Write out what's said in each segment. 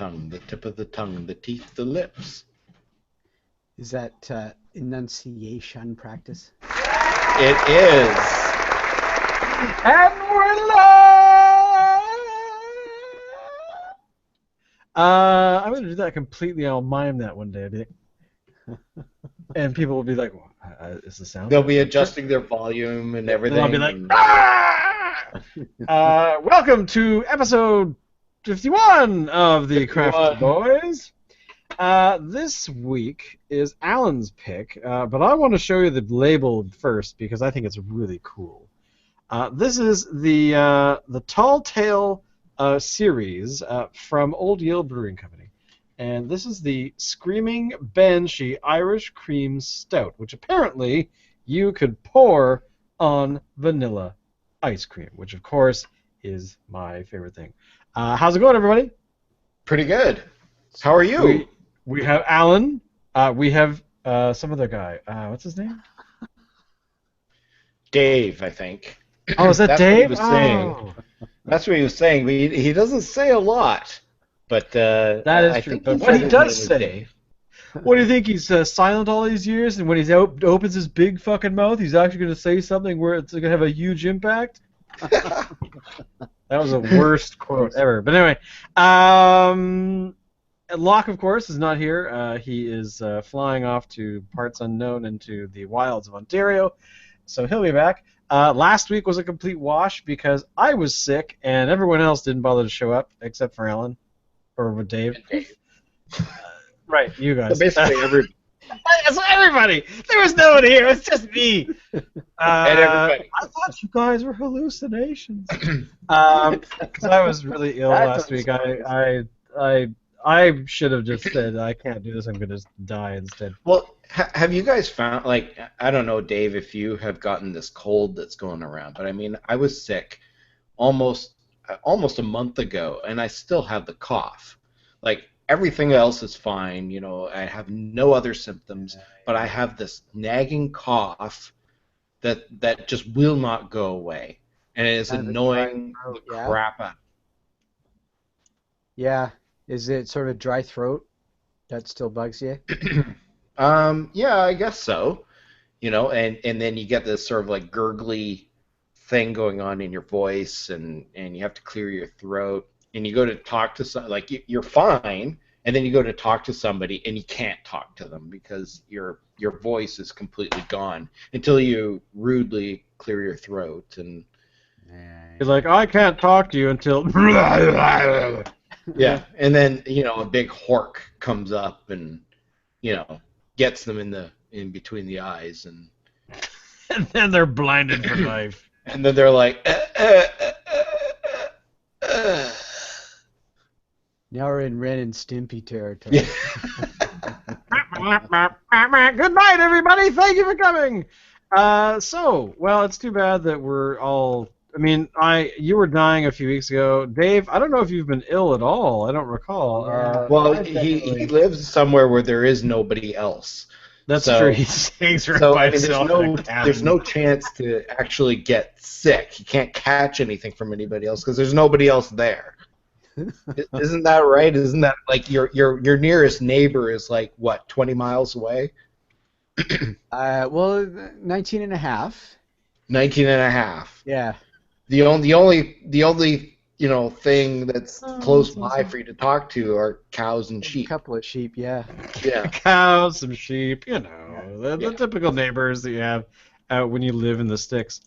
tongue, the tip of the tongue, the teeth, the lips. Is that enunciation practice? It is. And we're live! I'm going to do that completely. I'll mime that one day. And people will be like, is the sound? They'll be adjusting their volume and everything. And I'll be like, welcome to episode 51 of the Crafty Boys. This week is Alan's pick, but I want to show you the label first because I think it's really cool. This is the Tall Tale series from Old Yale Brewing Company. And this is the Screaming Banshee Irish Cream Stout, which apparently you could pour on vanilla ice cream, which of course is my favorite thing. How's it going, everybody? Pretty good. How are you? We have Alan. We have some other guy. What's his name? Dave, I think. Oh, is that That's Dave? What he was saying. That's what he was saying. But he doesn't say a lot. But that is true. But what he does say, what do you think? He's silent all these years, and when he opens his big fucking mouth, he's actually going to say something where it's going to have a huge impact? That was the worst quote ever. But anyway, Locke, of course, is not here. He is flying off to parts unknown into the wilds of Ontario, so he'll be back. Last week was a complete wash because I was sick, and everyone else didn't bother to show up except for Alan. Or with Dave. Right, you guys. So basically, everybody. There was nobody here. It's just me. And everybody. I thought you guys were hallucinations. Because I was really ill last week. I should have just said I can't do this. I'm going to die instead. Well, have you guys found, like, I don't know, Dave, if you have gotten this cold that's going around, but I mean, I was sick almost a month ago, and I still have the cough. Like, everything else is fine, you know, I have no other symptoms, but I have this nagging cough that just will not go away, and it is annoying the crap out. Yeah. Is it sort of a dry throat that still bugs you? Yeah, I guess so. You know, and then you get this sort of like gurgly thing going on in your voice, and you have to clear your throat, and you go to talk to some, like, you're fine, and then you go to talk to somebody and you can't talk to them because your voice is completely gone until you rudely clear your throat, and you're like, I can't talk to you until yeah, and then, you know, a big hork comes up and, you know, gets them in between the eyes, and then they're blinded for life. And then they're like, Now we're in Ren and Stimpy territory. Yeah. Good night, everybody. Thank you for coming. Well, it's too bad that we're all. I mean, you were dying a few weeks ago, Dave. I don't know if you've been ill at all. I don't recall. Well, he lives somewhere where there is nobody else. That's true. He's right by himself. There's no chance to actually get sick. You can't catch anything from anybody else because there's nobody else there. Isn't that right? Isn't that like your nearest neighbor is like what, 20 miles away? Well, 19 and a half. 19 and a half. Yeah. The only you know, thing that's close by for you to talk to are cows and sheep. A couple of sheep, yeah. Yeah. Cows, some sheep, you know, the typical neighbors that you have out when you live in the sticks.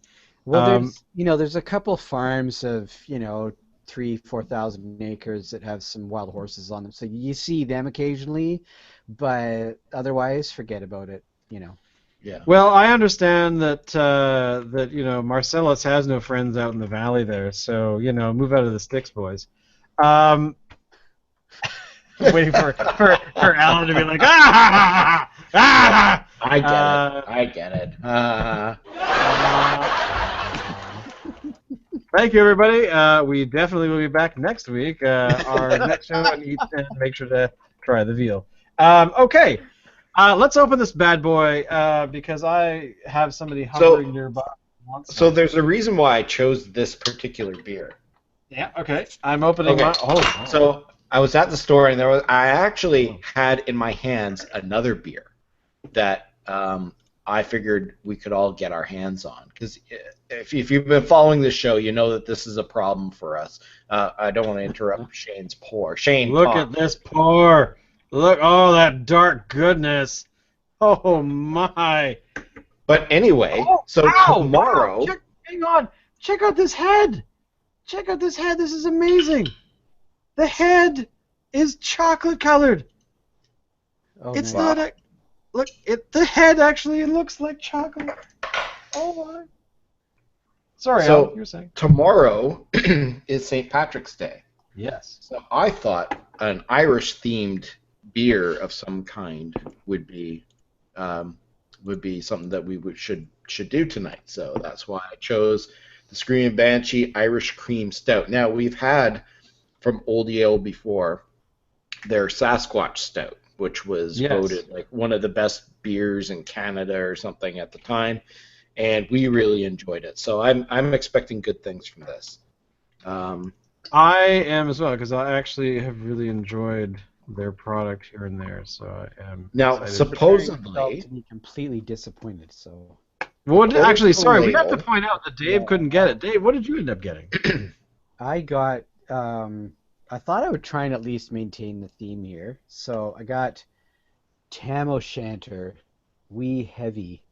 Well, there's a couple farms of, 3,000-4,000 acres that have some wild horses on them. So you see them occasionally, but otherwise, forget about it, Yeah. Well, I understand that Marcellus has no friends out in the valley there, so move out of the sticks, boys. Waiting for Alan to be like, ah! I get it. Thank you, everybody. We definitely will be back next week. Our next show, and make sure to try the veal. Okay. Let's open this bad boy because I have somebody hovering nearby. So there's a reason why I chose this particular beer. Yeah. Okay. I'm opening my. Oh. So I was at the store and I actually had in my hands another beer that I figured we could all get our hands on. Because if you've been following this show, you know that this is a problem for us. I don't want to interrupt Shane's pour. Shane, Look talk. at this pour. Look, oh, that dark goodness. Oh, my. But anyway, so Ow, tomorrow... wow, hang on. Check out this head. Check out this head. This is amazing. The head is chocolate colored. Oh, It's nice. not a... Look, the head actually looks like chocolate. Oh, my. Sorry, So Al, you were saying. tomorrow is St. Patrick's Day. Yes. So I thought an Irish-themed beer of some kind would be something that we should do tonight. So that's why I chose the Screaming Banshee Irish Cream Stout. Now we've had from Old Yale before their Sasquatch Stout, which was voted like one of the best beers in Canada or something at the time, and we really enjoyed it. So I'm expecting good things from this. I am as well, because I actually have really enjoyed their product here and there, so I am Now, excited. supposedly... to be completely disappointed, so... Actually, sorry, we have to label. point out that Dave couldn't get it. Dave, what did you end up getting? I got, I thought I would try and at least maintain the theme here. So I got Tam O'Shanter, Wee Heavy,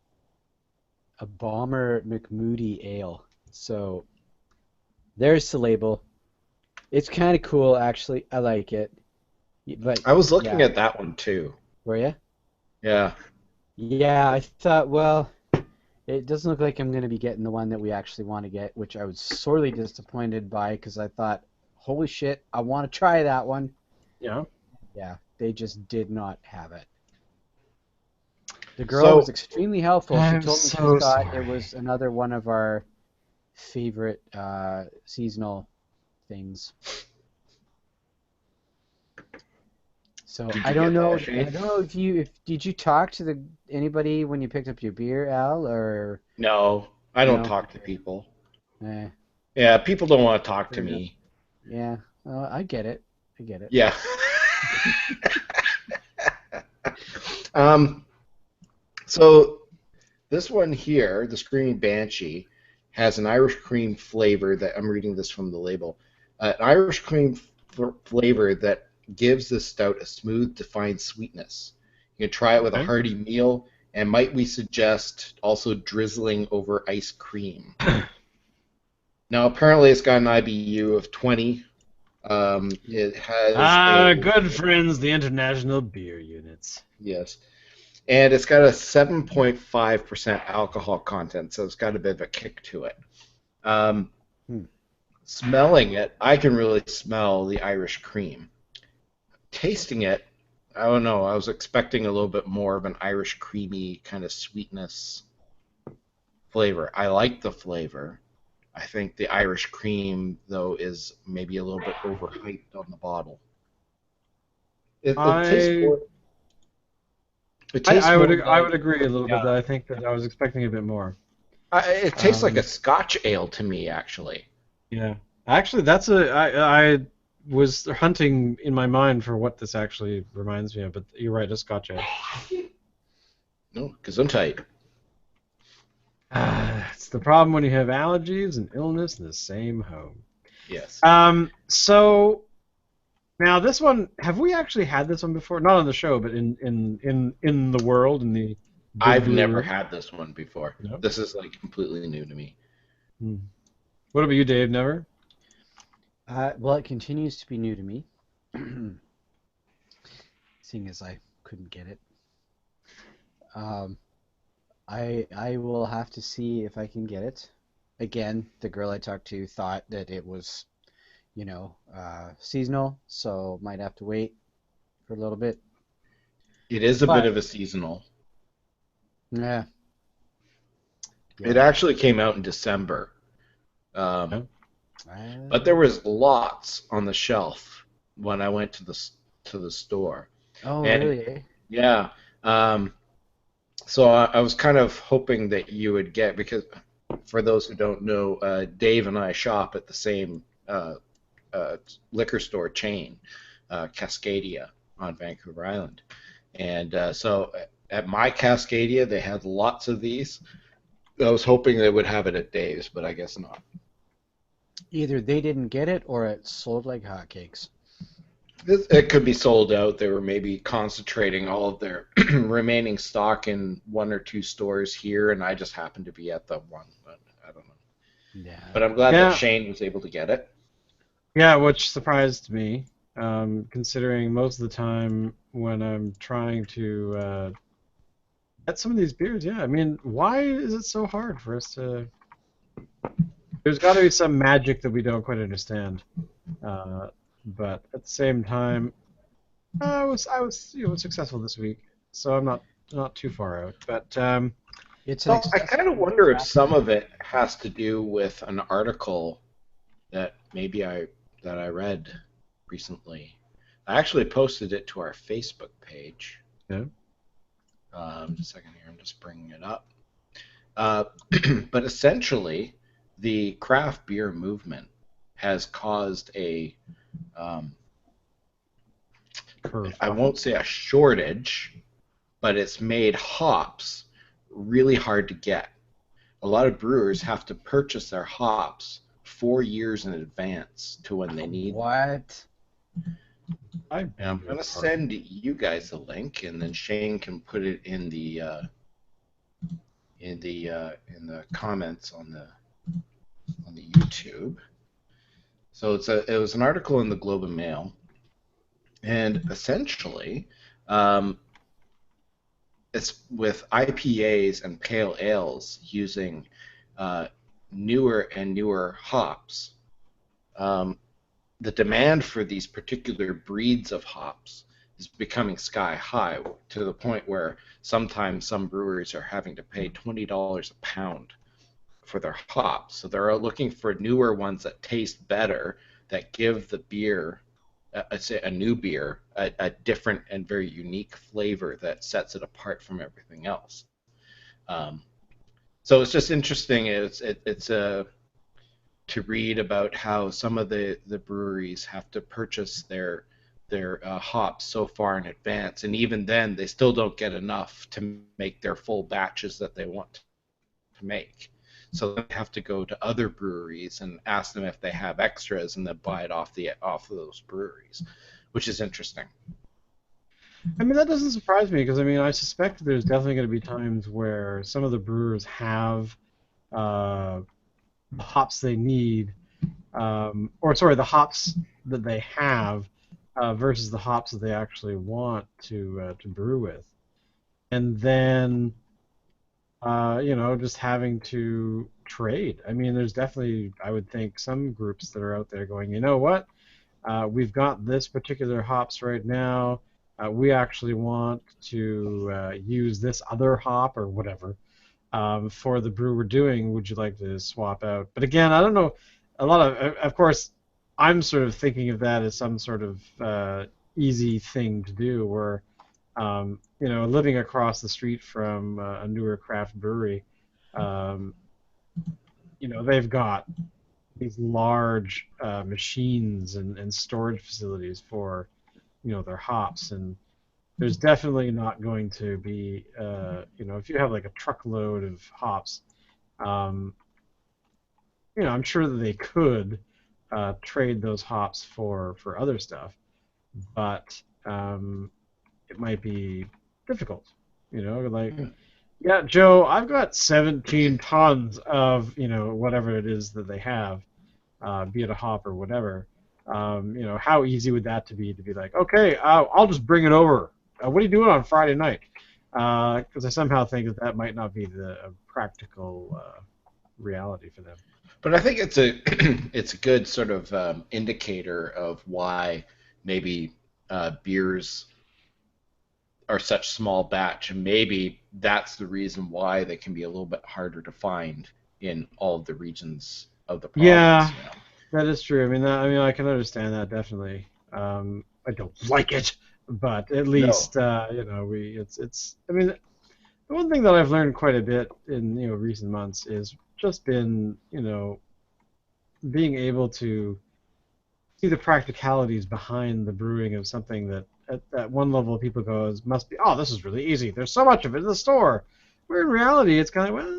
a Bomber McMoody Ale. So there's the label. It's kind of cool, actually. I like it. But I was looking at that one too. Were you? Yeah. Yeah, I thought, well, it doesn't look like I'm going to be getting the one that we actually want to get, which I was sorely disappointed by because I thought, holy shit, I want to try that one. Yeah. Yeah, they just did not have it. The girl was extremely helpful. She told me she thought it was another one of our favorite seasonal things. So I don't know. I don't know if did you talk to anybody when you picked up your beer, Al, or No, I don't talk to people. Eh. Yeah, people don't want to talk to me. Yeah, well, I get it. I get it. Yeah. So this one here, the Screaming Banshee, has an Irish cream flavor that I'm reading this from the label. An Irish cream flavor that gives this stout a smooth, defined sweetness. You can try it with a hearty meal, and might we suggest also drizzling over ice cream. Now, apparently, it's got an IBU of 20. It has good friends, the International Beer Units. Yes. And it's got a 7.5% alcohol content, so it's got a bit of a kick to it. Smelling it, I can really smell the Irish cream. Tasting it, I don't know, I was expecting a little bit more of an Irish creamy kind of sweetness flavor. I like the flavor. I think the Irish cream, though, is maybe a little bit overhyped on the bottle. It tastes more... I would agree a little bit. That I think that I was expecting a bit more. It tastes like a Scotch ale to me, actually. Yeah, actually, I was hunting in my mind for what this actually reminds me of, but you're right, a Scotch ale. No, Gesundheit. It's the problem when you have allergies and illness in the same home. Yes. So. Now this one, have we actually had this one before? Not on the show, but in the world, in the. I've never had this one before. No? This is like completely new to me. What about you, Dave? Never? Well, it continues to be new to me, seeing as I couldn't get it. I will have to see if I can get it. Again, the girl I talked to thought that it was, seasonal, so might have to wait for a little bit. It is a bit of a seasonal. Yeah. It actually came out in December. But there was lots on the shelf when I went to the store. Oh, really? Yeah. So I was kind of hoping that you would get, because for those who don't know, Dave and I shop at the same liquor store chain. Cascadia on Vancouver Island. And so at my Cascadia, they had lots of these. I was hoping they would have it at Dave's, but I guess not. Either they didn't get it or it sold like hotcakes. It could be sold out. They were maybe concentrating all of their remaining stock in one or two stores here, and I just happened to be at the one. But I don't know. Yeah. But I'm glad that Shane was able to get it. Yeah, which surprised me, considering most of the time when I'm trying to get some of these beers, yeah, I mean, why is it so hard for us to... There's got to be some magic that we don't quite understand. But at the same time, I was successful this week, so I'm not too far out. But I kind of wonder if some of it has to do with an article that I read recently. I actually posted it to our Facebook page. Yeah. Just a second here, I'm just bringing it up. But essentially, the craft beer movement has caused a I won't say a shortage, but it's made hops really hard to get. A lot of brewers have to purchase their hops 4 years in advance to when they need them. What? I'm going to send you guys a link, and then Shane can put it in the comments on the YouTube. So it was an article in the Globe and Mail, and essentially, it's with IPAs and pale ales using newer and newer hops. The demand for these particular breeds of hops is becoming sky high to the point where sometimes some breweries are having to pay $20 a pound for their hops. So they're looking for newer ones that taste better, that give the beer, say a new beer, a different and very unique flavor that sets it apart from everything else. So it's just interesting. It's to read about how some of the breweries have to purchase their hops so far in advance, and even then they still don't get enough to make their full batches that they want to make. So they have to go to other breweries and ask them if they have extras, and then buy it off of those breweries, which is interesting. I mean, that doesn't surprise me, because I mean, I suspect there's definitely going to be times where some of the brewers have hops they need, the hops that they have versus the hops that they actually want to brew with, and then just having to trade. I mean, there's definitely, I would think, some groups that are out there going, you know what, we've got this particular hops right now. We actually want to use this other hop or whatever. For the brew we're doing, would you like to swap out? But again, I don't know. Of course, I'm sort of thinking of that as some sort of easy thing to do. Where, living across the street from a newer craft brewery, they've got these large machines and storage facilities for, their hops, and there's definitely not going to be, if you have like a truckload of hops, I'm sure that they could trade those hops for other stuff, but it might be difficult, yeah, Joe, I've got 17 tons of, whatever it is that they have, be it a hop or whatever. How easy would that to be like, okay, I'll just bring it over. What are you doing on Friday night? Because I somehow think that might not be the practical reality for them. But I think it's a good sort of indicator of why maybe beers are such small batch, and maybe that's the reason why they can be a little bit harder to find in all of the regions of the province. Yeah, that is true. I can understand that definitely. I don't like it. But at least, it's. I mean, the one thing that I've learned quite a bit in recent months is just been being able to see the practicalities behind the brewing of something that at one level people go, must be, oh, this is really easy. There's so much of it in the store. Where in reality, it's kind of, well,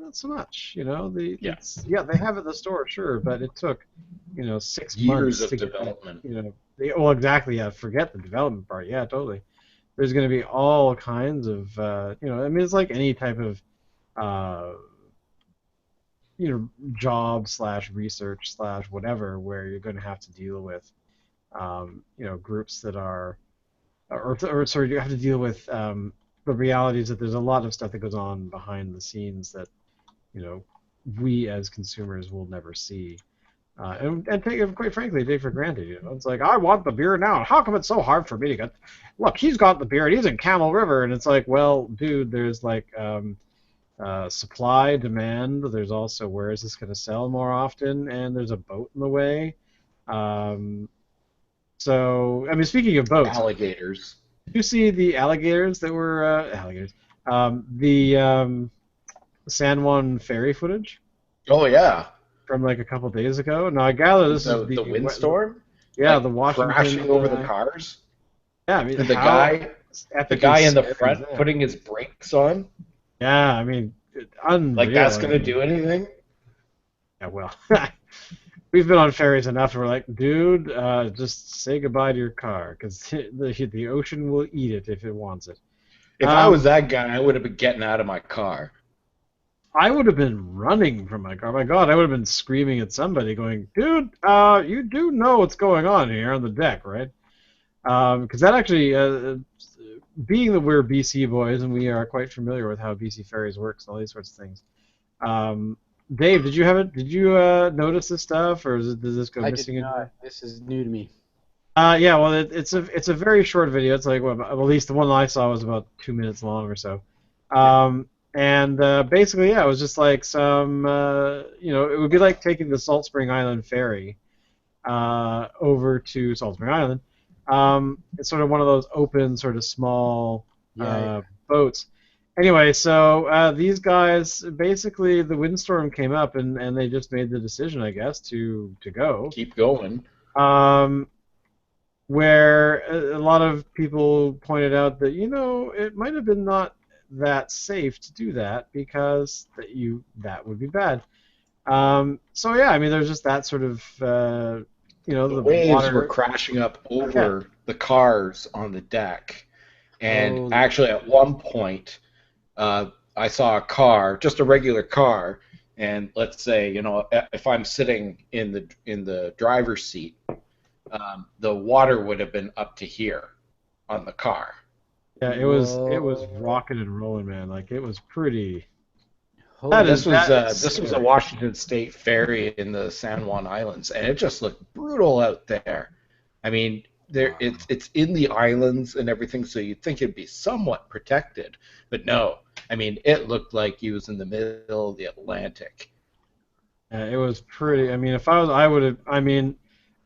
not so much. Yeah. They have it in the store, sure, but it took, 6 Years months of to get that, development. well, exactly, yeah, forget the development part, yeah, totally. There's going to be all kinds of, I mean, it's like any type of, uh, job slash research slash whatever, where you're going to have to deal with, groups that are, or sorry, you have to deal with the realities that there's a lot of stuff that goes on behind the scenes that, you know, we as consumers will never see. And take it, quite frankly, take for granted. It's like, I want the beer now. How come it's so hard for me to get? Look, he's got the beer, and he's in Camel River, and it's like, well, dude, there's like supply, demand. There's also, where is this going to sell more often, and there's a boat in the way. Um, so, I mean, speaking of boats, Alligators. did you see the alligators that were alligators? The San Juan ferry footage Oh yeah. from like a couple days ago. Now I gather this is The windstorm. yeah, Like the Washington crashing over the cars. yeah, I mean, And how the guy in the epically front scary is that? putting his brakes on. Yeah, I mean, unreal. Like that's I gonna mean, do anything? yeah, well, we've been on ferries enough. We're like, dude, just say goodbye to your car because the ocean will eat it if it wants it. If I was that guy, I would have been getting out of my car. I would have been running from my car. My God, I would have been screaming at somebody, going, "Dude, you do know what's going on here on the deck, right?" Because that actually, being that we're BC boys and we are quite familiar with how BC ferries works and all these sorts of things. Dave, did you have it? Did you notice this stuff, or does this go I missing? did not. This is new to me. Yeah, well, it's a very short video. It's like, well, at least the one I saw was about 2 minutes long or so. And basically, yeah, it was just like some, it would be like taking the Salt Spring Island ferry over to Salt Spring Island. It's sort of one of those open, sort of small Yeah. boats. Anyway, so these guys, basically, the windstorm came up, and they just made the decision, I guess, to go. Keep going. Where a lot of people pointed out that, it might have been not that safe to do that because that would be bad. So yeah, I mean, there's just that sort of the waves water were crashing up over the cars on the deck, and actually at one point, I saw a car, just a regular car, and let's say if I'm sitting in the driver's seat, the water would have been up to here on the car. Yeah, it was rocking and rolling, man. Like, it was pretty. This was a Washington State ferry in the San Juan Islands, and it just looked brutal out there. I mean, it's in the islands and everything, so you'd think it'd be somewhat protected, but no. I mean, it looked like he was in the middle of the Atlantic. It was pretty. I mean, if I would have. I mean,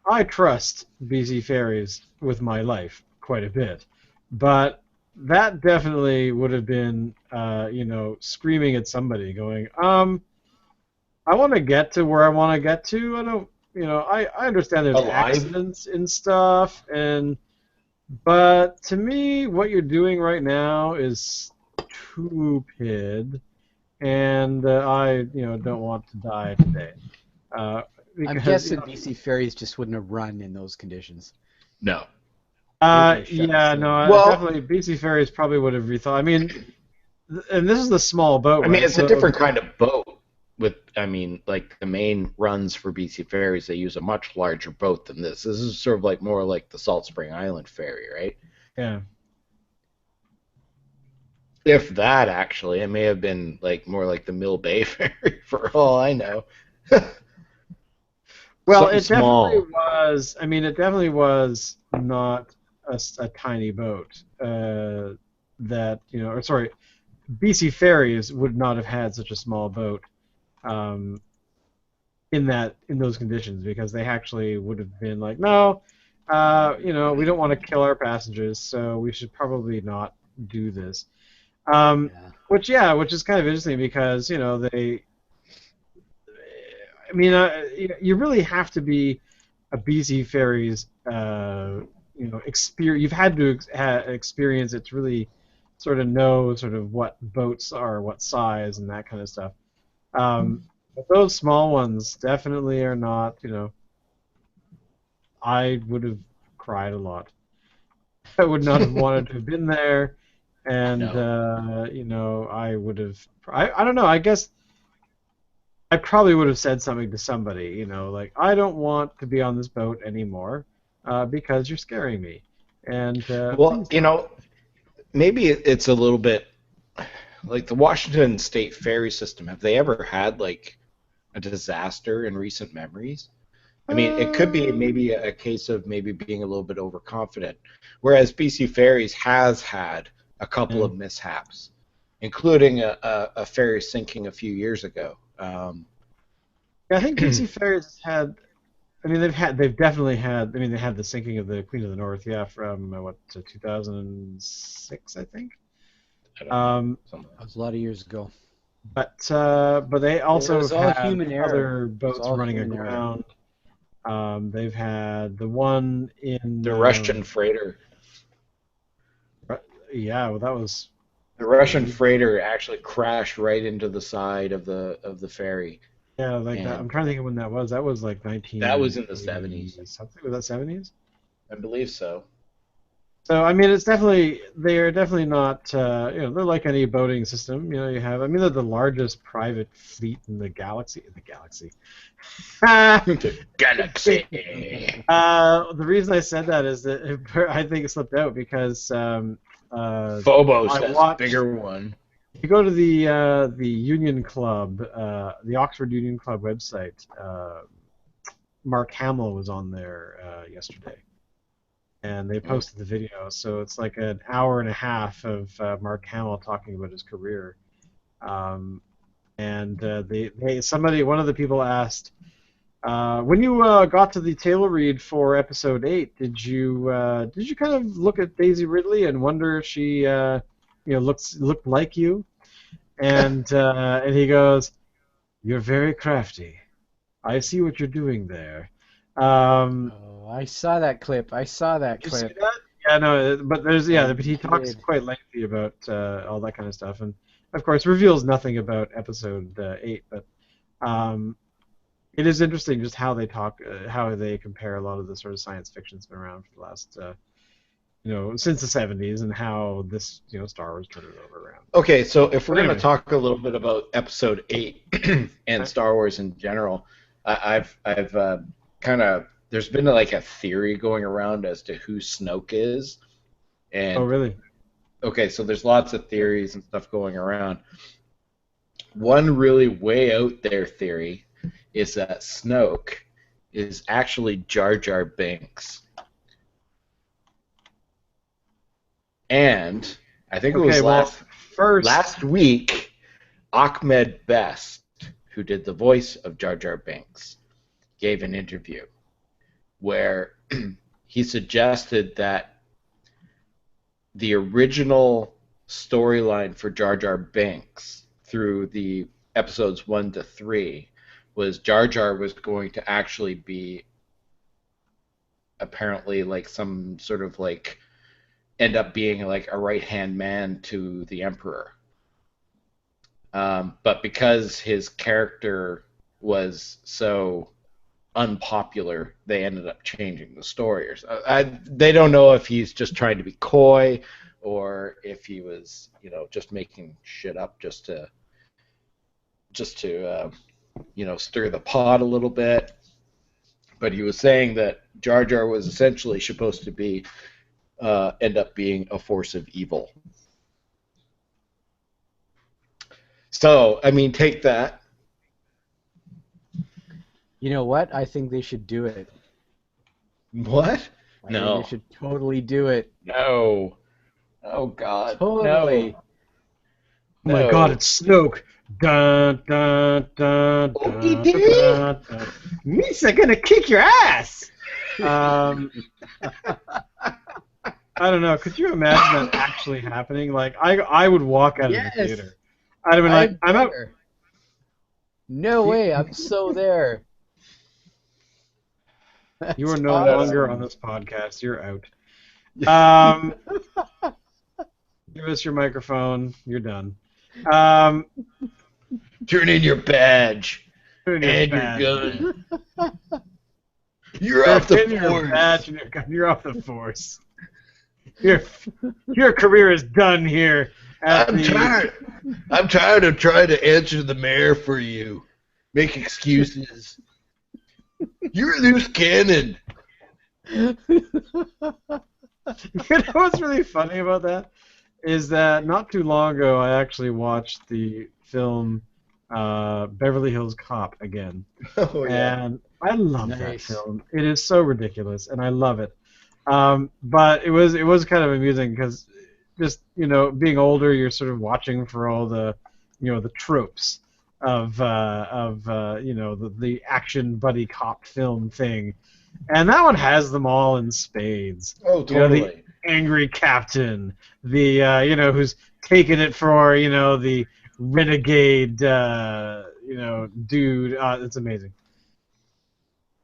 I trust BC ferries with my life quite a bit, but that definitely would have been, screaming at somebody, going, I want to get to where I want to get to. I don't, I understand there's accidents and stuff, but to me, what you're doing right now is stupid, and I, don't want to die today. I'm guessing BC ferries just wouldn't have run in those conditions. No. Definitely BC ferries probably would have rethought. I mean, and this is the small boat. I mean, it's a different kind of boat. Like the main runs for BC ferries, they use a much larger boat than this. This is sort of like more like the Salt Spring Island ferry, right? Yeah. If that, actually, it may have been like more like the Mill Bay ferry, for all I know. Well, it definitely was. I mean, it definitely was not a tiny boat. BC ferries would not have had such a small boat in those conditions, because they actually would have been like, no, we don't want to kill our passengers, so we should probably not do this. Which is kind of interesting, because they. I mean, you really have to be a BC Ferries, experience. You've had to experience it to really sort of know sort of what boats are, what size, and that kind of stuff. But those small ones definitely are not. I would have cried a lot. I would not have wanted to have been there, and No. I would have. I don't know. I guess I probably would have said something to somebody, like I don't want to be on this boat anymore, because you're scaring me, and Well, please. maybe it's a little bit like the Washington State ferry system. Have they ever had like a disaster in recent memories? I mean, it could be Um, maybe a case of maybe being a little bit overconfident, whereas BC Ferries has had a couple yeah. of mishaps, including a ferry sinking a few years ago. Yeah, I think BC Ferries had. I mean, they've definitely had. I mean, they had the sinking of the Queen of the North, yeah, from what, to 2006, I think. I don't know. Um, Something. That was a lot of years ago. but they It also was have all had human error. other It was boats all running human error. aground. They've had the one in. The Russian freighter. Yeah, well, that was The Russian crazy. freighter actually crashed right into the side of the ferry, Yeah, like that. I'm and trying to think of when that was. That was like that was in the 1980 '70s. something. Was that 70s? I believe so. So I mean, they are definitely not. They're like any boating system. You have. I mean, they're the largest private fleet in the galaxy. In the galaxy. The Galaxy. The reason I said that is that I think it slipped out because Phobos I has a watched. bigger one. If you go to the Union Club, the Oxford Union Club website, Mark Hamill was on there yesterday, and they Mm. posted the video. So it's like an hour and a half of Mark Hamill talking about his career. Um, and one of the people asked, when you got to the table read for episode 8, did you kind of look at Daisy Ridley and wonder if she looked like you? And he goes, "You're very crafty. I see what you're doing there." Um, Oh, I saw that clip. I saw that you see clip. that? Yeah, no, but I but he talks did. quite lengthy about all that kind of stuff, and of course reveals nothing about episode 8. But um, it is interesting just how they talk, how they compare a lot of the sort of science fiction that's been around for the last, since the '70s, and how this, Star Wars turned it over around. Okay, so if we're But going to anyway, talk a little bit about Episode 8 and okay. Star Wars in general, I've kind of there's been like a theory going around as to who Snoke is, Oh, and really? okay, so there's lots of theories and stuff going around. One really way out there theory is that Snoke is actually Jar Jar Binks, and I think it Okay, was well, first, last week Ahmed Best, who did the voice of Jar Jar Binks, gave an interview where he suggested that the original storyline for Jar Jar Binks through the episodes 1 to 3 was Jar Jar was going to actually be apparently like some sort of like end up being like a right hand man to the Emperor. But because his character was so unpopular, they ended up changing the story. They don't know if he's just trying to be coy or if he was, just making shit up just to stir the pot a little bit. But he was saying that Jar Jar was essentially supposed to be end up being a force of evil. So, I mean, take that. You know what? I think they should do it. What? I think they No. should totally do it. No. Oh God. No. Totally. oh my God, No. it's Snoke. Dun dun dun dun dun ODD? dun. Dun. Misa gonna kick your ass. Um, I don't know. Could you imagine that actually happening? Like, I would walk out of the Yes, theater. I'd have been like, I'm I'm out. there. No way, I'm so there. You are no awesome. longer on this podcast. You're out. Give us your microphone. You're done. Turn in your badge Turn your and your badge gun. in. You're Turn off the in your force. badge and your gun. You're off the force. Your career is done here. I'm tired of trying to answer the mayor for you. Make excuses. You're a loose cannon. You know what's really funny about that is that not too long ago I actually watched the film Beverly Hills Cop again, Oh yeah. and I love that Nice. film. It is so ridiculous, and I love it. But it was kind of amusing because just being older, you're sort of watching for all the the tropes of the action buddy cop film thing. And that one has them all in spades. Oh You know, the totally. angry captain, the who's taking it for the renegade dude. It's amazing.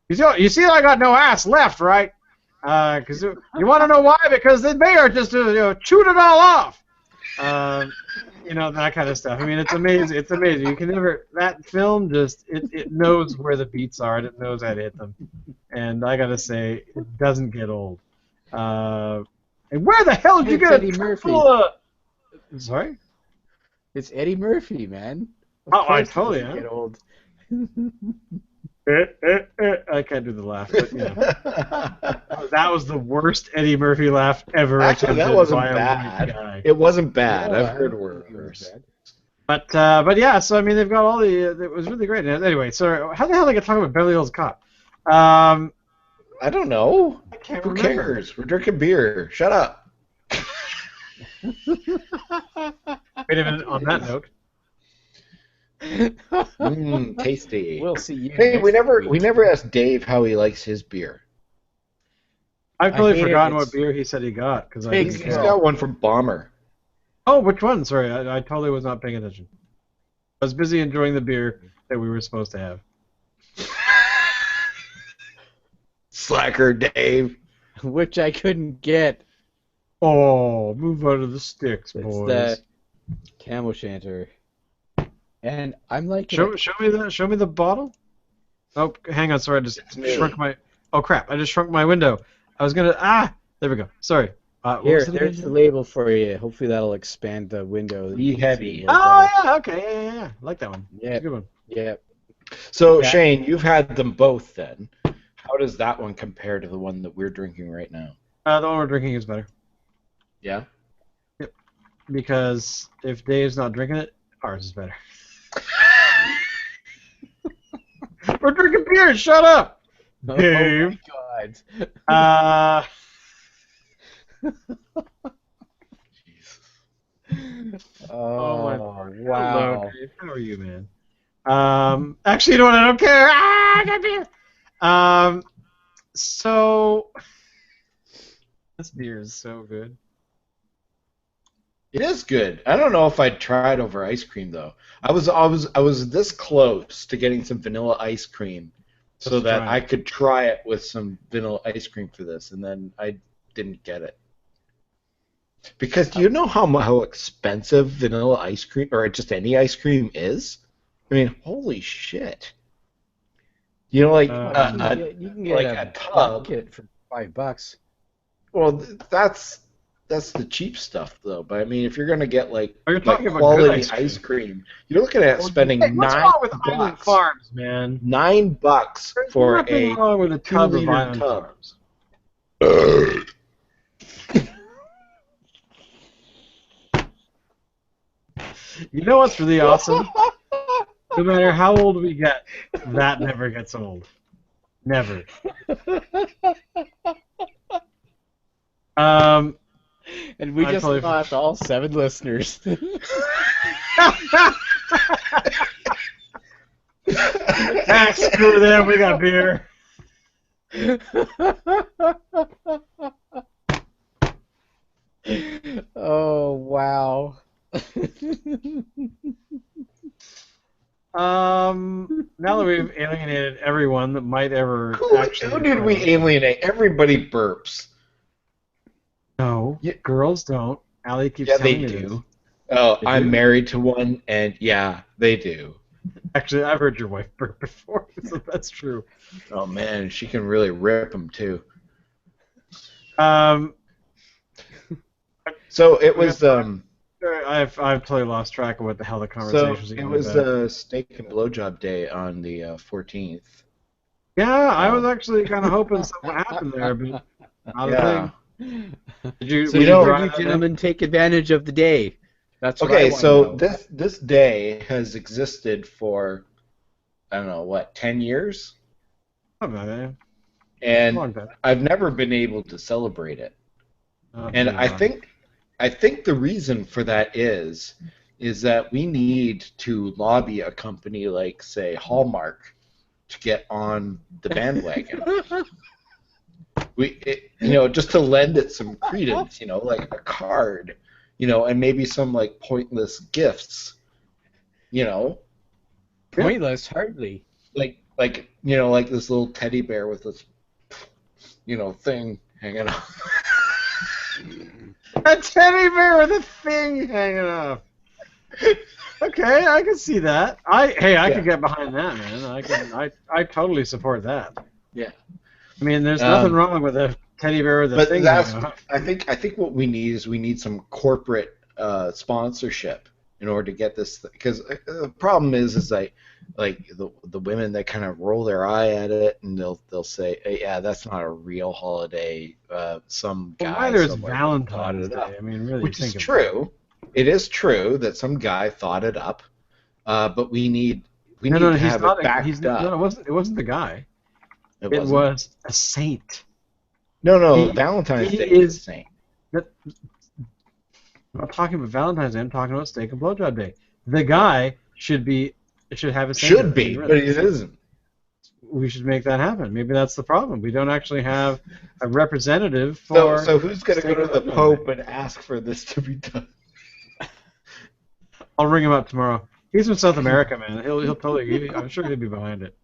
You see, I got no ass left, right? Because you want to know why? Because the mayor just chewed it all off. That kind of stuff. I mean, it's amazing. It's amazing. You can never. That film just it knows where the beats are and it knows how to hit them. And I gotta say, it doesn't get old. And where the hell did you It's get a Eddie Murphy. full Sorry? It's Eddie Murphy, man. Oh, I Of course it totally doesn't am. get old. I can't do the laugh, but that was the worst Eddie Murphy laugh ever. Actually, that attempted wasn't by a bad. white guy. It wasn't bad. No, I've I heard don't think it was worse. bad. But yeah, so I mean, they've got all the. It was really great. Anyway, so how the hell did I get talking about Beverly Hills Cop? I don't know. I can't Who remember. cares? We're drinking beer. Shut up. Wait a minute. On that note, Tasty. We'll see you. Hey, next we week. never asked Dave how he likes his beer. I've I totally hate it. forgotten It's what beer he said he got because I big. didn't He's care. got one from Bomber. Oh, which one? Sorry, I totally was not paying attention. I was busy enjoying the beer that we were supposed to have. Slacker Dave. Which I couldn't get. Oh, move out of the sticks, It's boys. the Camel Shanter. And I'm like, Show me the bottle. Oh, hang on. Sorry, I just It's me. shrunk my. Oh crap! I just shrunk my window. I was gonna. There we go. Sorry. What here, was it there's again? the label for you. Hopefully that'll expand the window. Be heavy. Oh yeah. Okay. Yeah. I like that one. Yeah. It's a good one. Yeah. So, Yeah. Shane, you've had them both then. How does that one compare to the one that we're drinking right now? The one we're drinking is better Yeah? because if Dave's not drinking it, ours is better. We're drinking beer. Shut up. Oh Dave. my God. Oh my lord. Hello, Wow. Dave. How are you, man? Actually, you know what? I don't care. I got beer. So this beer is so good. It is good. I don't know if I'd try it over ice cream though. I was this close to getting some vanilla ice cream so Let's that try it. I could try it with some vanilla ice cream for this, and then I didn't get it. Because do you know how expensive vanilla ice cream or just any ice cream is? I mean, holy shit. You know, like You can get like a a tub. bucket for $5. Well, that's the cheap stuff though. But I mean, if you're gonna get like Oh, you're talking about good quality ice cream. ice cream, you're looking at spending Hey, what's wrong with Island $9 Farms, man? $9 There's for nothing a wrong with a tub of 2-liter Island tub. Farms. You know what's really awesome? No matter how old we get, that never gets old. Never. And we I just totally- lost all 7 listeners. Screw them, we got beer. Oh, wow. Now that we've alienated everyone that might ever Who, actually. who did we alienate? Everybody burps. No, Yeah, girls don't. Allie keeps yeah, they telling me this. do. Oh, They I'm do? married to one, and yeah, they do. Actually, I've heard your wife burp before, so that's true. Oh man, she can really rip them too. Um, So it we got was I've totally lost track of what the hell the so conversation was it even was about. steak and blowjob day on the 14th. Yeah, I was Um, actually kind of hoping something happened there, but not a yeah. thing. Did you? So Were You you did know, dry you that day? gentlemen take advantage of the day? That's what I okay, want to so know. this day has existed for I don't know what 10 years, Oh, man, and long time. I've never been able to celebrate it. Oh, And neither have I think the reason for that is that we need to lobby a company like say Hallmark to get on the bandwagon. Just to lend it some credence, like a card, and maybe some like pointless gifts, you know, I. Pointless, hardly. like this little teddy bear with this, thing hanging off. A teddy bear with a thing hanging off. Okay, I can see that. I Yeah, could get behind that, man. I totally support that. yeah. I mean, there's nothing Um, wrong with a teddy bear with a but thing hanging that's off. I think what we need is we need some corporate sponsorship in order to get this because the problem is like the women that kind of roll their eye at it and they'll say hey, yeah, that's not a real holiday, some Well, guy neither is somewhere just thought Valentine's it Day. up, I mean, really which is think about it. true. It is true that some guy thought it up, but we No, need no, to he's have it not. backed No, up. it wasn't the guy. It It wasn't. was a saint. No, He Valentine's he Day is the is. same. I'm not talking about Valentine's Day. I'm talking about Steak and Blowjob Day. The guy should have a Should sainthood. I be, mean, but really. it isn't. We should make that happen. Maybe that's the problem. We don't actually have a representative So, for so who's going to go Steak to and the Blowjob Day. Pope and ask for this to be done? I'll ring him up tomorrow. He's from South America, man. He'll totally. I'm sure he'll be behind it.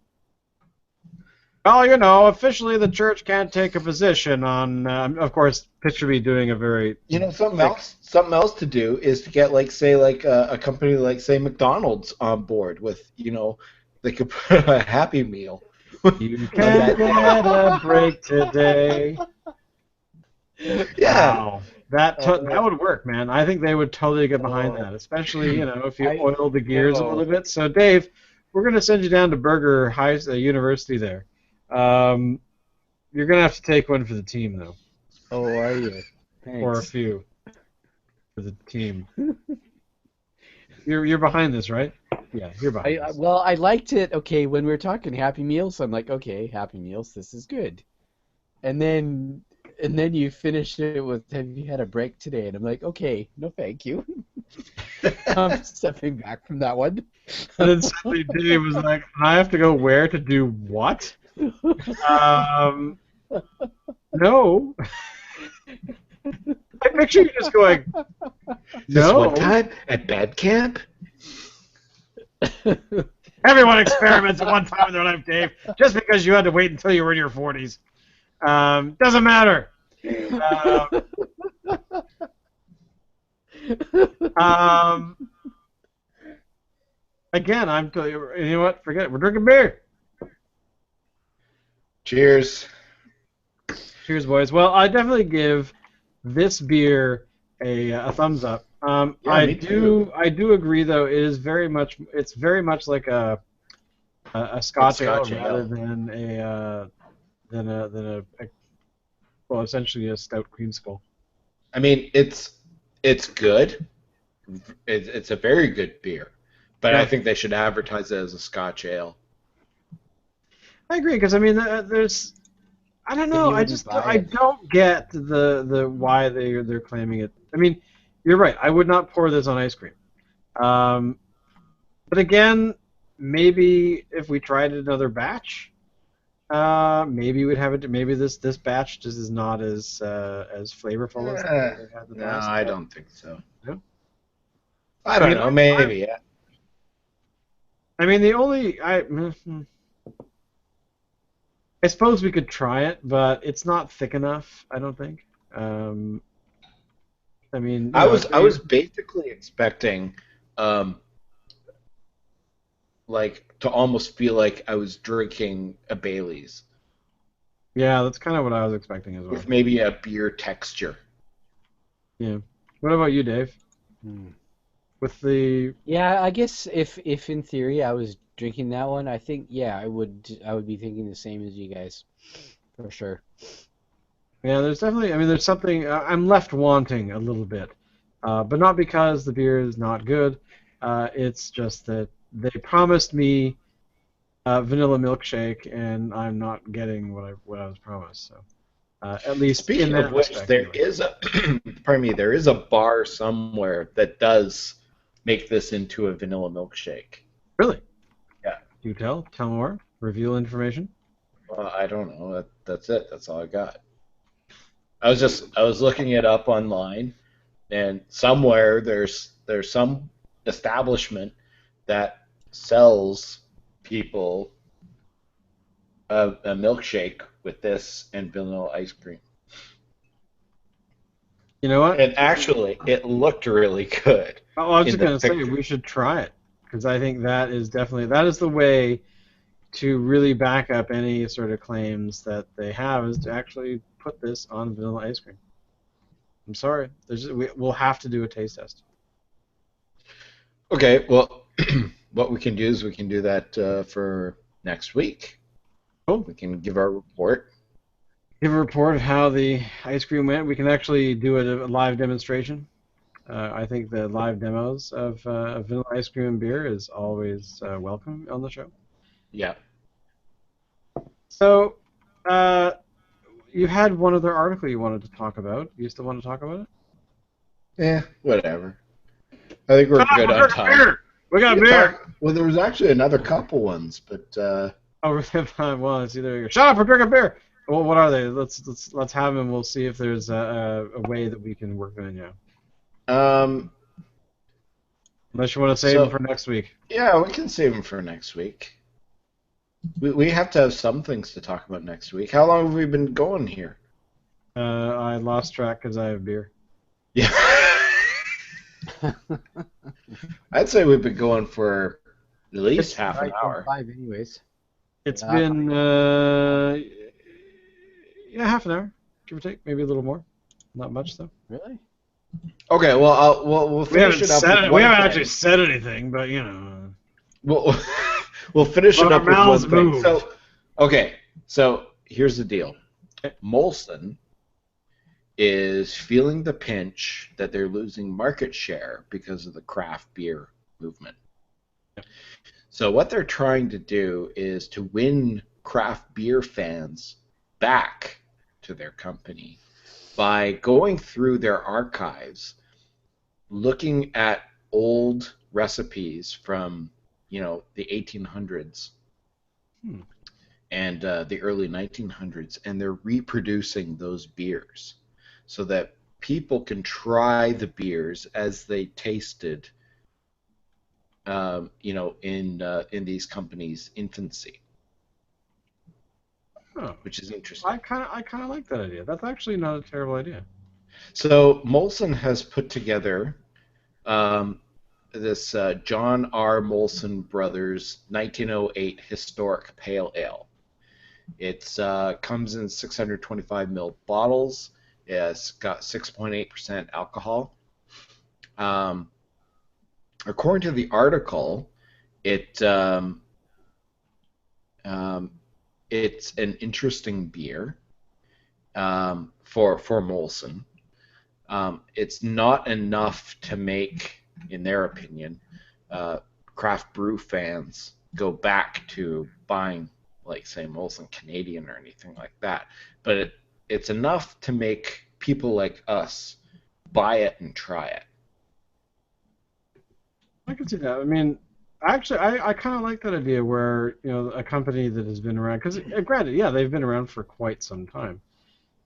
Well, officially the church can't take a position on. Of course, picture me doing a very Something thick. else. Something else to do is to get like say like a company like say McDonald's on board with they could put a Happy Meal You on can that get a break today. day. Yeah. Wow, that would work, man. I think they would totally get behind Oh. that, especially if you I oil the gears a little oh bit. So, Dave, we're gonna send you down to Burger High University there. Um, you're gonna have to take one for the team though, oh are you? or a Thanks. few for the team. You're behind this, right? Yeah, you're behind this. Well, I liked it. Okay, when we were talking Happy Meals, I'm like, okay, Happy Meals, this is good. And then you finished it with, have you had a break today? And I'm like, okay, no, thank you. I'm stepping back from that one. And then suddenly Dave was like, "I have to go where to do what?" Um, no. I picture you just going, This "No." one time at band camp. Everyone experiments at one time in their life, Dave. Just because you had to wait until you were in your 40s, doesn't matter. Um, again, I'm telling you, you know what? Forget it. We're drinking beer. Cheers. Cheers, boys. Well, I definitely give this beer a thumbs up. Yeah, me too. I do agree though. It's very much like a Scotch ale Scotch rather ale. than a well, essentially a stout creamsicle. I mean, it's good. It's a very good beer, but I Yeah, think they should advertise it as a Scotch ale. I agree because I mean, there's I don't Then know. you wouldn't buy I it. don't get the why they're claiming it. I mean, you're right. I would not pour this on ice cream. Um, but again, maybe if we tried another batch, maybe we'd have it. Maybe this batch just is not as flavorful as they've had in the No, past. I don't think so. No? I I don't mean, know. Maybe. Yeah. I mean, I suppose we could try it, but it's not thick enough, I don't think. Um, I mean, I was basically expecting, um, like to almost feel like I was drinking a Bailey's yeah, that's kind of what I was expecting as well. with maybe a beer texture. Yeah. What about you, Dave? Hmm. With the Yeah, I guess if in theory I was drinking that one, I think yeah, I would be thinking the same as you guys for sure. Yeah, there's definitely. I mean, there's something I'm left wanting a little bit, but not because the beer is not good. It's just that they promised me vanilla milkshake, and I'm not getting what I was promised. So at least in Speaking of that which, respect, there anyway. is a pardon me, there is a bar somewhere that does make this into a vanilla milkshake. Really? Yeah. Do tell? Tell more. Reveal information. Well, I don't know. That's it. That's all I got. I was looking it up online, and somewhere there's some establishment that sells people a milkshake with this and vanilla ice cream. You know what? And actually, it looked really good Oh, I was in just the gonna say picture. we should try it because I think that is the way to really back up any sort of claims that they have is to actually put this on vanilla ice cream. I'm sorry. We'll have to do a taste test. Okay, well, what we can do is we can do that for next week. Cool. We can give our report. Give a report of how the ice cream went. We can actually do a live demonstration. I think the live demos of vanilla ice cream and beer is always welcome on the show. Yeah. So, uh, you had one other article you wanted to talk about. You still want to talk about it? Yeah, whatever. I think we're Shut up! good We're on drinking time. beer. We got We could beer. talk. Well, there was actually another couple ones, but Oh, well, it's either shut up or drink a beer. Well, what are they? Let's have them. We'll see if there's a way that we can work them in. Yeah. um, Unless you want to save them so for next week. yeah, we can save them for next week. We have to have some things to talk about next week. How long have we been going here? I lost track because I have beer. Yeah. I'd say we've been going for at least It's half an right on hour. 5 anyways. It's Yeah. been yeah, half an hour, give or take, maybe a little more. Not much though. Really? Okay, well, we'll We finish haven't it up said with it. We one haven't thing. actually said anything, but you know. We'll we'll finish But it our up with mouths one thing. moved. So, okay, so here's the deal. Molson is feeling the pinch that they're losing market share because of the craft beer movement. So what they're trying to do is to win craft beer fans back to their company by going through their archives, looking at old recipes from, the 1800s Hmm. and the early 1900s, and they're reproducing those beers so that people can try the beers as they tasted, in these companies' infancy, Oh, which is interesting. I kind of like that idea. That's actually not a terrible idea. So Molson has put together um, this John R. Molson Brothers 1908 Historic Pale Ale. It comes in 625 ml bottles. It's got 6.8% alcohol. Um, According to the article, it um, it's an interesting beer for Molson. It's not enough to make, in their opinion, craft brew fans go back to buying, like, say, Molson Canadian or anything like that. But it's enough to make people like us buy it and try it. I can see that. I mean, actually, I kind of like that idea where a company that has been around because granted, yeah, they've been around for quite some time,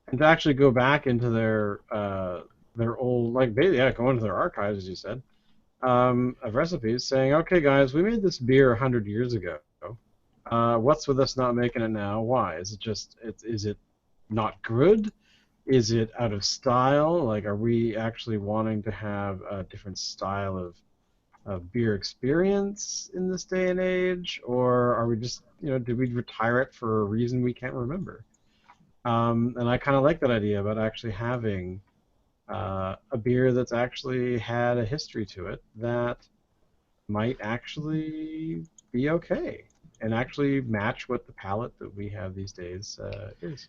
and to actually go back into their old like yeah, go into their archives as you said, of recipes saying, okay, guys, we made this beer 100 years ago. What's with us not making it now? Why? Is it not good? Is it out of style? Like, are we actually wanting to have a different style of beer experience in this day and age, or are we just, did we retire it for a reason we can't remember? And I kind of like that idea about actually having a beer that's actually had a history to it that might actually be okay and actually match what the palate that we have these days is.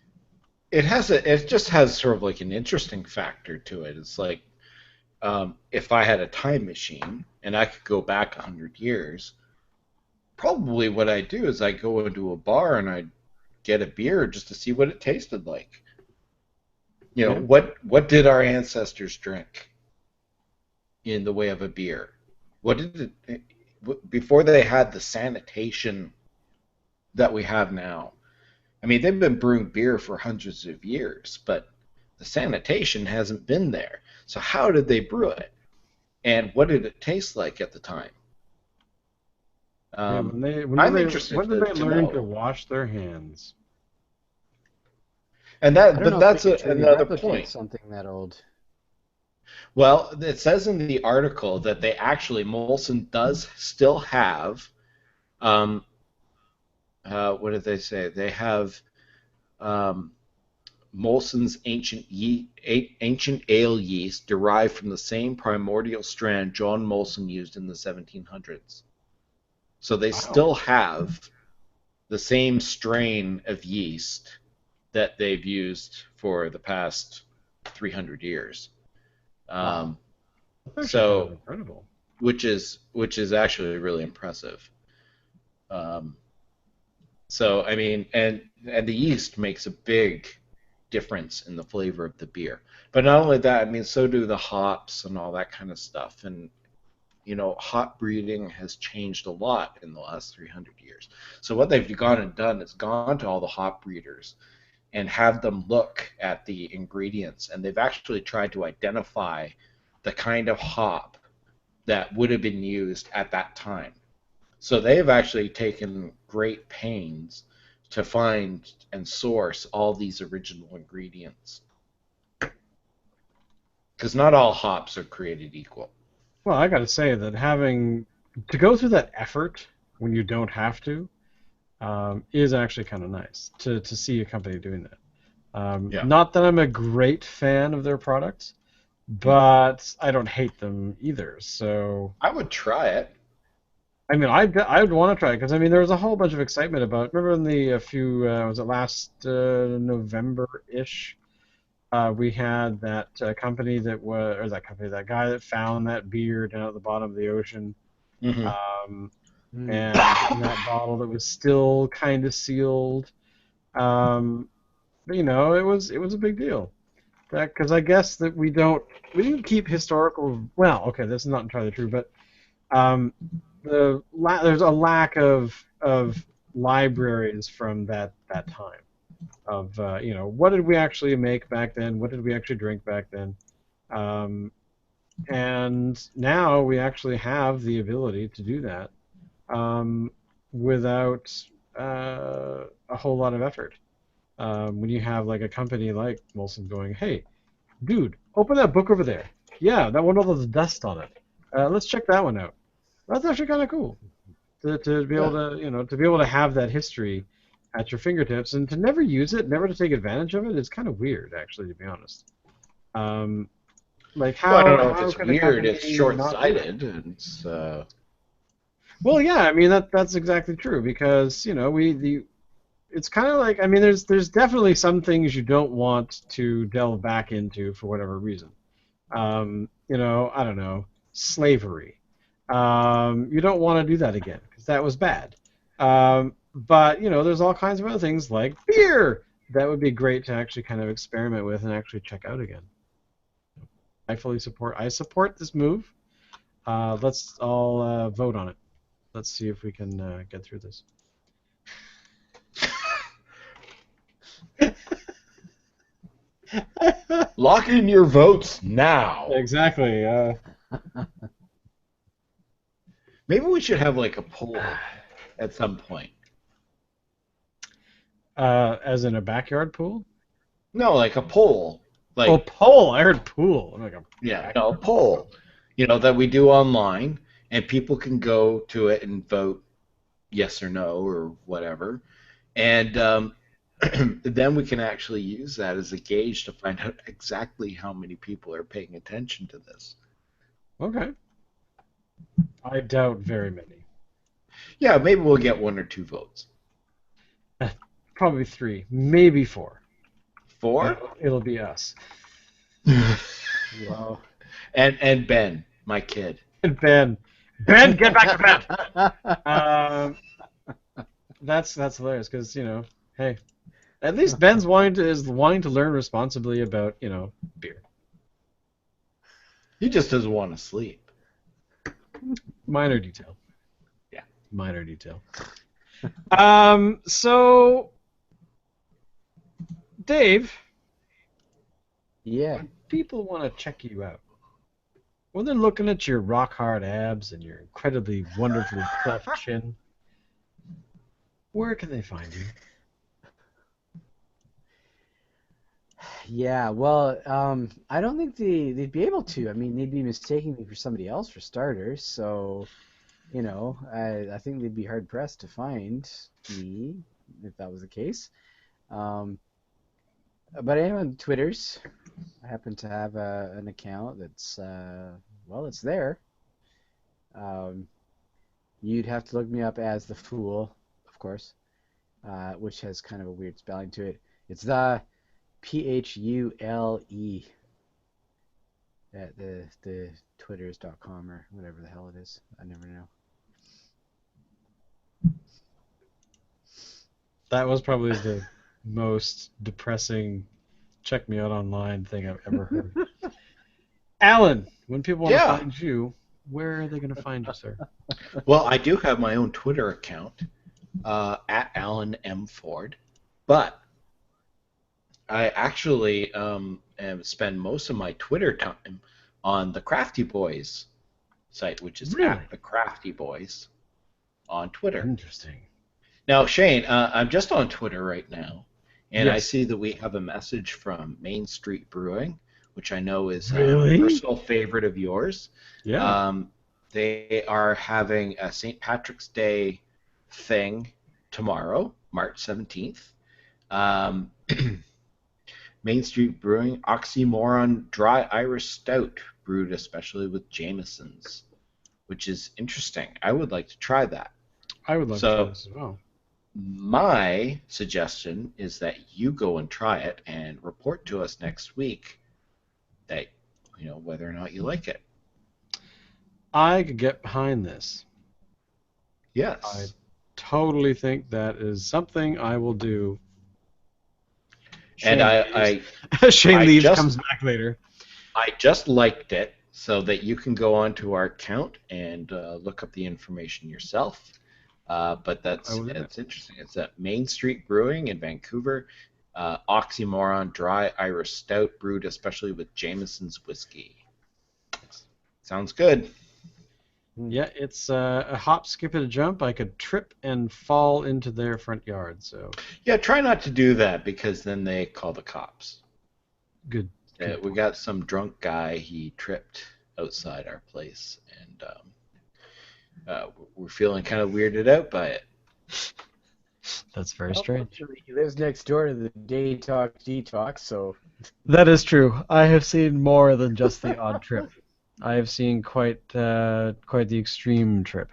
It just has sort of like an interesting factor to it. It's like if I had a time machine and I could go back 100 years, probably what I do is I go into a bar and I get a beer just to see what it tasted like. Yeah. What did our ancestors drink in the way of a beer? What did it before they had the sanitation that we have now? I mean, they've been brewing beer for hundreds of years, but the sanitation hasn't been there. So how did they brew it? And what did it taste like at the time? Yeah, I'm interested when did they to learn to know. wash their hands? And I that, don't but know if we that's could truly another replicate point. something that old. Well, it says in the article that they actually Molson does still have. Um, what did they say? They have um, Molson's ancient ale yeast derived from the same primordial strand John Molson used in the 1700s. So they Wow. still have the same strain of yeast that they've used for the past 300 years. Wow. Um, That's actually kind of so, incredible. which is actually really impressive. Um, so I mean, and the yeast makes a big difference in the flavor of the beer. But not only that, I mean, so do the hops and all that kind of stuff. And hop breeding has changed a lot in the last 300 years. So what they've gone and done is gone to all the hop breeders and have them look at the ingredients, and they've actually tried to identify the kind of hop that would have been used at that time. So they've actually taken great pains to find and source all these original ingredients. Because not all hops are created equal. Well, I got to say that having to go through that effort when you don't have to is actually kind of nice to see a company doing that. Yeah. Not that I'm a great fan of their products, Hmm. but I don't hate them either. So, I would try it. I mean, I would want to try it because I mean, there was a whole bunch of excitement about. Remember in the a few was it last November-ish? We had that company that guy that found that beer down at the bottom of the ocean, Hmm. um, Hmm. and in that bottle that was still kind of sealed. Um, but it was a big deal. Because I guess that we didn't keep historical. Well, okay, this is not entirely true, but um, there's a lack of libraries from that time of what did we actually make back then, what did we actually drink back then, um, and now we actually have the ability to do that um, without a whole lot of effort. When you have like a company like Molson going, hey, dude, open that book over there. Yeah, that one with all the dust on it. Let's check that one out. That's actually kind of cool to be able Yeah. to have that history at your fingertips and to never use it, never to take advantage of it. It's kind of weird, actually, to be honest. Um, like Well, I don't how know if how it's could a weird. It's company not do that? short-sighted. It's Well, yeah, I mean that's exactly true because it's kind of like I mean there's definitely some things you don't want to delve back into for whatever reason. I don't know, slavery. You don't want to do that again because that was bad. But there's all kinds of other things like beer that would be great to actually kind of experiment with and actually check out again. I support this move. Let's all vote on it. Let's see if we can get through this. lock in your votes now. Exactly. Maybe we should have like a poll at some point. As in a backyard pool? No, like a poll. Oh, Like, poll. I heard pool. I'm like yeah, no, a poll. That we do online, and people can go to it and vote yes or no or whatever. And then we can actually use that as a gauge to find out exactly how many people are paying attention to this. Okay. I doubt very many. Yeah, maybe we'll get 1 or 2 votes. Probably 3, maybe 4. 4? It'll be us. Wow. And Ben, my kid. Ben, get back to bed. That's hilarious because hey, at least Ben's is wanting to learn responsibly about beer. He just doesn't want to sleep. Minor detail. Yeah. Minor detail. So, Dave. Yeah. When people want to check you out, when they're looking at your rock hard abs and your incredibly wonderfully cleft chin, where can they find you? Yeah, well, I don't think they'd be able to. I mean, they'd be mistaking me for somebody else for starters. So, I think they'd be hard pressed to find me if that was the case. Um, but I am on Twitters. I happen to have an account that's well, it's there. Um, you'd have to look me up as the Fool, of course, which has kind of a weird spelling to it. It's the PHULE at the twitters.com or whatever the hell it is. I never know. That was probably the most depressing check me out online thing I've ever heard. Alan, when people want to find you, where are they going to find you, sir? Well, I do have my own Twitter account, at Alan M. Ford, but I actually spend most of my Twitter time on the Crafty Boys site, which is at the Crafty Boys on Twitter. Interesting. Now, Shane, I'm just on Twitter right now, and Yes. I see that we have a message from Main Street Brewing, which I know is Really? a personal favorite of yours. Yeah. They are having a St. Patrick's Day thing tomorrow, March 17th. Main Street Brewing Oxymoron Dry Irish Stout, brewed especially with Jameson's, which is interesting. I would like to try that. I would love to try this as well. My suggestion is that you go and try it and report to us next week that whether or not you like it. I could get behind this. Yes. I totally think that is something I will do. And Shane I leaves, just- comes back later. I just liked it so that you can go onto our account and look up the information yourself. But it's interesting. It's at Main Street Brewing in Vancouver. Oxymoron Dry Irish Stout, brewed especially with Jameson's whiskey. Sounds good. Yeah, it's a hop, skip, and a jump. I could trip and fall into their front yard. So Yeah, try not to do that because then they call the cops. good. We got some drunk guy. He tripped outside our place, and we're feeling kind of weirded out by it. That's very strange. He lives next door to the Detox, so That is true. I have seen more than just the odd trip. I have seen quite the extreme trip.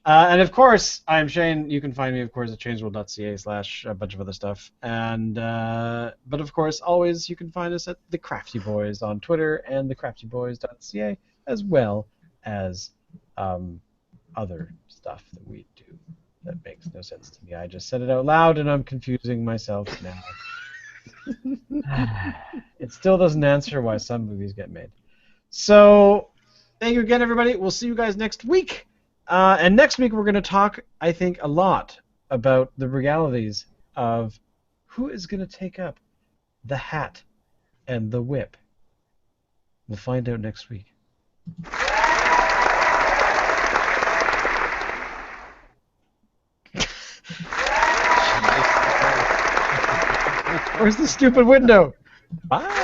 And of course, I'm Shane. You can find me, of course, at changeworld.ca / a bunch of other stuff. And but of course, always you can find us at the Crafty Boys on Twitter and thecraftyboys.ca, as well as other stuff that we do that makes no sense to me. I just said it out loud, and I'm confusing myself now. It still doesn't answer why some movies get made. So, thank you again, everybody. We'll see you guys next week. And next week we're going to talk, I think, a lot about the realities of who is going to take up the hat and the whip. We'll find out next week. Where's the stupid window? Bye.